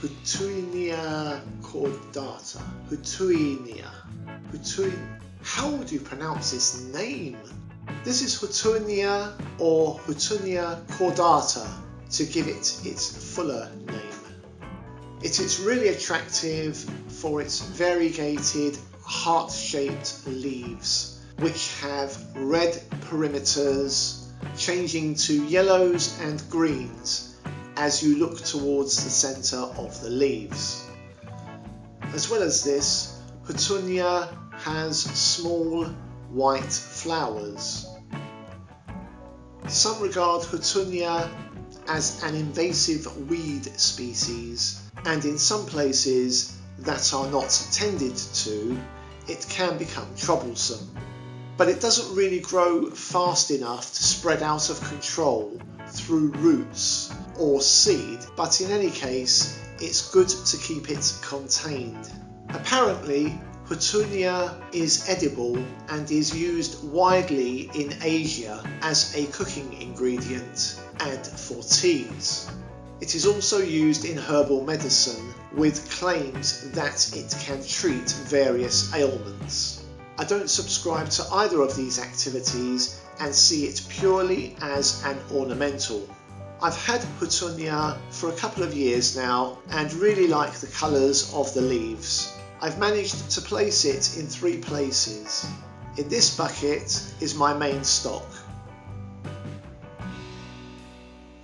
Houttuynia Cordata. How would you pronounce this name? This is Houttuynia or Houttuynia Cordata to give it its fuller name. It is really attractive for its variegated heart-shaped leaves, which have red perimeters changing to yellows and greens as you look towards the centre of the leaves. As well as this, Houttuynia has small white flowers. Some regard Houttuynia as an invasive weed species, and in some places that are not tended to, it can become troublesome. But it doesn't really grow fast enough to spread out of control through roots or seed, but in any case, it's good to keep it contained. Apparently, Houttuynia is edible and is used widely in Asia as a cooking ingredient and for teas. It is also used in herbal medicine with claims that it can treat various ailments. I don't subscribe to either of these activities and see it purely as an ornamental. I've had Houttuynia for a couple of years now and really like the colours of the leaves. I've managed to place it in 3 places. In this bucket is my main stock.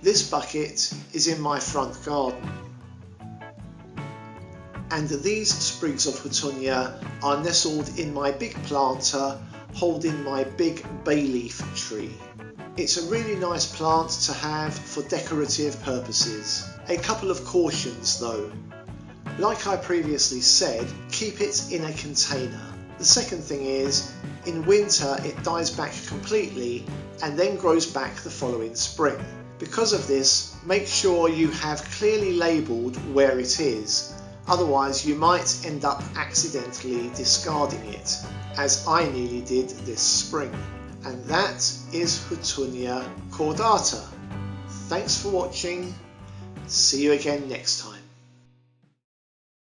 This bucket is in my front garden. And these sprigs of Houttuynia are nestled in my big planter holding my big bay leaf tree. It's a really nice plant to have for decorative purposes. A couple of cautions though. Like I previously said, keep it in a container. The second thing is, in winter it dies back completely and then grows back the following spring. Because of this, make sure you have clearly labelled where it is, otherwise you might end up accidentally discarding it, as I nearly did this spring. And that is Houttuynia Cordata. Thanks for watching, see you again next time.